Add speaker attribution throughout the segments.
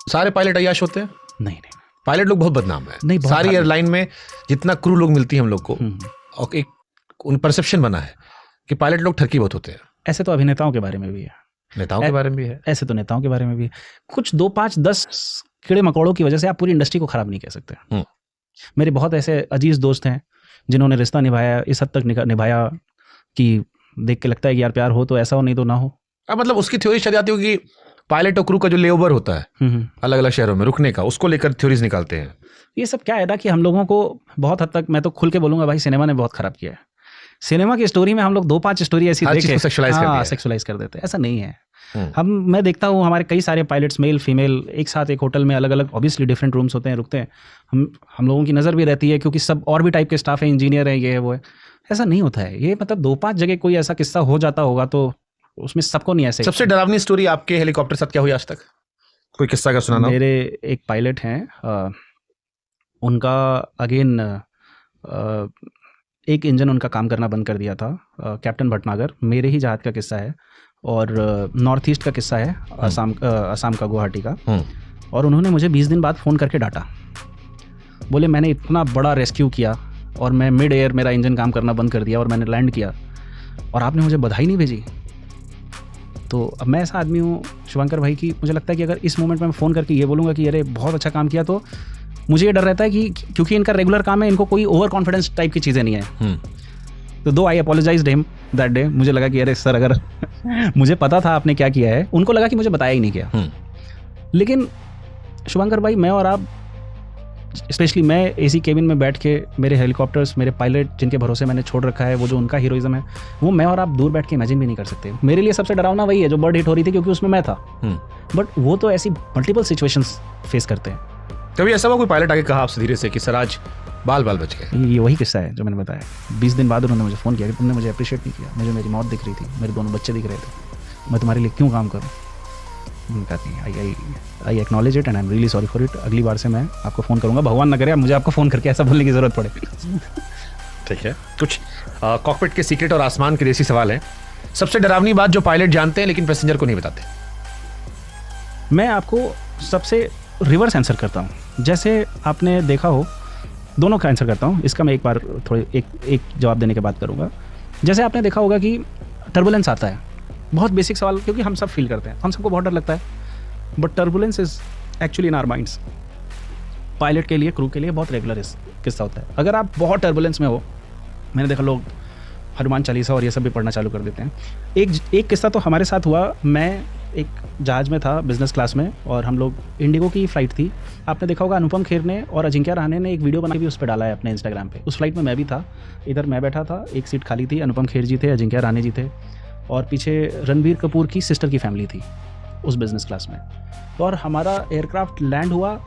Speaker 1: सारे पायलट अय्याश होते हैं?
Speaker 2: नहीं,
Speaker 1: पायलट लोग बहुत बदनाम है।
Speaker 2: नहीं, बहुत
Speaker 1: सारी एयरलाइन में जितना क्रू लोग मिलती है हम लोग को, और एक उन परसेप्शन बना है कि पायलट लोग ठरकी बहुत होते हैं।
Speaker 2: ऐसे तो अभिनेताओं के बारे में भी है,
Speaker 1: नेताओं के बारे में भी है,
Speaker 2: ऐसे तो नेताओं के बारे में भी है। कुछ 2, 5, 10 कीड़े मकोड़ों की वजह से आप पूरी इंडस्ट्री को खराब नहीं कह सकते। मेरे बहुत ऐसे अजीज दोस्त हैं जिन्होंने रिश्ता निभाया, इस हद तक निभाया कि देख के लगता है कि यार प्यार हो तो ऐसा हो, नहीं तो ना हो।
Speaker 1: अब मतलब उसकी थ्योरी चल जाती होगी, पायलट और क्रू का जो लेओवर होता है अलग अलग शहरों में रुकने का, उसको लेकर थ्योरीज निकालते हैं।
Speaker 2: ये सब क्या है ना कि हम लोगों को बहुत हद तक, मैं तो खुल के बोलूंगा भाई, सिनेमा ने बहुत खराब किया है। सिनेमा की स्टोरी में हम लोग 2-5 स्टोरी ऐसी देख के सेक्सुअलाइज कर देते हैं। ऐसा नहीं है। मैं देखता हूँ हमारे कई सारे पायलट्स मेल फीमेल एक साथ एक होटल में अलग अलग ऑब्वियसली डिफरेंट रूम्स होते हैं, रुकते हैं। हम लोगों की नज़र भी रहती है क्योंकि सब और भी टाइप के स्टाफ है, इंजीनियर है, ये है वो है। ऐसा नहीं होता है ये, मतलब 2-5 जगह कोई ऐसा किस्सा हो जाता होगा तो उसमें सबको नहीं ऐसे।
Speaker 1: सबसे डरावनी स्टोरी आपके हेलीकॉप्टर साथ क्या हुई आज तक? कोई किस्सा का सुनाना?
Speaker 2: मेरे एक पायलट हैं, उनका अगेन एक इंजन उनका काम करना बंद कर दिया था। कैप्टन भटनागर, मेरे ही जहाज का किस्सा है और नॉर्थ ईस्ट का किस्सा है, असम का, गुवाहाटी का। और उन्होंने मुझे 20 दिन बाद फ़ोन करके डांटा, बोले मैंने इतना बड़ा रेस्क्यू किया और मैं मिड एयर मेरा इंजन काम करना बंद कर दिया और मैंने लैंड किया और आपने मुझे बधाई नहीं भेजी। तो अब मैं ऐसा आदमी हूँ शुभंकर भाई कि मुझे लगता है कि अगर इस मोमेंट में मैं फ़ोन करके ये बोलूँगा कि अरे बहुत अच्छा काम किया, तो मुझे ये डर रहता है कि क्योंकि इनका रेगुलर काम है, इनको कोई ओवर कॉन्फिडेंस टाइप की चीज़ें नहीं है। तो दो आई अपोलोजाइज्ड हिम दैट डे। मुझे लगा कि अरे सर, अगर मुझे पता था आपने क्या किया है, उनको लगा कि मुझे बताया ही नहीं किया। लेकिन शुभंकर भाई, मैं और आप, स्पेशली मैं एसी केबिन में बैठ के, मेरे हेलीकॉप्टर्स, मेरे पायलट जिनके भरोसे मैंने छोड़ रखा है, वो जो उनका हीरोइज्म है, वो मैं और आप दूर बैठ के इमेजिन भी नहीं कर सकते। मेरे लिए सबसे डरावना वही है जो बर्ड हिट हो रही थी, क्योंकि उसमें मैं था। बट वो तो ऐसी मल्टीपल सिचुएशंस फेस करते हैं।
Speaker 1: कभी ऐसा हुआ कोई पायलट आके कहा आपसे धीरे से कि सर आज बाल बच गए?
Speaker 2: ये वही किस्सा है जो मैंने बताया। 20 दिन बाद उन्होंने मुझे फ़ोन किया कि तुमने मुझे अप्रिशिएट नहीं किया, मुझे मेरी मौत दिख रही थी, मेरे दोनों बच्चे दिख रहे थे, मैं तुम्हारे लिए क्यों काम करूँ? कहती हैं I acknowledge it and I am really sorry for it. अगली बार से मैं आपको फ़ोन करूँगा, भगवान ना करे मुझे आपको फ़ोन करके ऐसा बोलने की ज़रूरत पड़े।
Speaker 1: ठीक है, कुछ कॉकपिट के सीक्रेट और आसमान के देसी सवाल हैं। सबसे डरावनी बात जो पायलट जानते हैं लेकिन पैसेंजर को नहीं बताते?
Speaker 2: मैं आपको सबसे रिवर्स आंसर करता हूँ। जैसे आपने देखा हो, दोनों का आंसर करता हूँ, इसका मैं एक बार थोड़े एक जवाब देने के बाद करूँगा। जैसे आपने देखा होगा कि टर्बुलेंस आता है, बहुत बेसिक सवाल, क्योंकि हम सब फील करते हैं, हम सबको बहुत डर लगता है, but turbulence is actually in our minds. Pilot के लिए, क्रू के लिए बहुत रेगुलर किस्सा होता है। अगर आप बहुत टर्बुलेंस में हो, मैंने देखा लोग हनुमान चालीसा और ये सब भी पढ़ना चालू कर देते हैं। एक किस्सा तो हमारे साथ हुआ। मैं एक जहाज़ में था बिजनेस क्लास में और हम लोग, इंडिगो की फ़्लाइट थी। आपने देखा होगा अनुपम खेर ने और अजिंक्य रहाणे ने एक वीडियो बना भी उस पर डाला है अपने इंस्टाग्राम पे। उस फ्लाइट में मैं भी था, इधर मैं बैठा था, एक सीट खाली थी, अनुपम खेर जी थे, अजिंक्य रहाणे जी थे और पीछे रणबीर कपूर की सिस्टर की फैमिली थी उस बिज़नेस क्लास में। और हमारा एयरक्राफ्ट लैंड हुआ,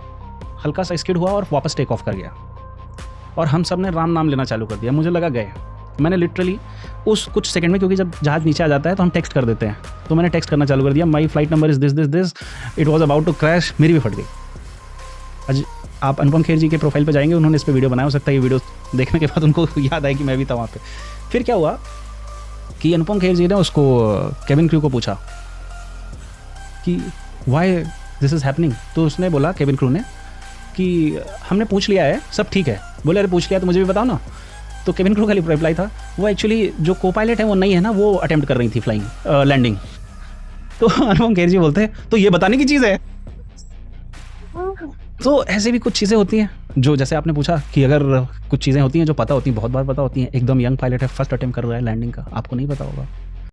Speaker 2: हल्का सा स्किड हुआ और वापस टेक ऑफ कर गया और हम सब ने राम नाम लेना चालू कर दिया। मुझे लगा गए। मैंने लिटरली उस कुछ सेकंड में, क्योंकि जब जहाज़ नीचे आ जाता है तो हम टेक्स्ट कर देते हैं, तो मैंने टेक्स्ट करना चालू कर दिया, my flight number is this, it was about to crash. मेरी भी फट गई। आज आप अनुपम खेर जी के प्रोफाइल पे जाएंगे, उन्होंने इस पर वीडियो बनाया, हो सकता है ये वीडियो देखने के बाद उनको याद आए कि मैं भी था वहाँ पे। फिर क्या हुआ कि अनुपम खेर जी ने उसको केबिन क्रू को पूछा कि वाई दिस इज़ हैपनिंग। तो उसने बोला, केबिन क्रू ने, कि हमने पूछ लिया है, सब ठीक है। बोले अरे पूछ लिया तो मुझे भी बताओ ना। तो केबिन क्रू का रिप्लाई था, वो एक्चुअली जो को पायलट है वो नहीं है ना, वो अटेम्प्ट कर रही थी फ्लाइंग लैंडिंग। तो अनुपम खेर जी बोलते हैं तो ये बताने की चीज़ है। तो ऐसे भी कुछ चीज़ें होती हैं जो, जैसे आपने पूछा कि अगर कुछ चीज़ें होती हैं जो पता होती हैं, बहुत बार पता होती हैं। एकदम यंग पायलट है, फर्स्ट अटेम्प्ट कर रहा है लैंडिंग का, आपको नहीं पता होगा।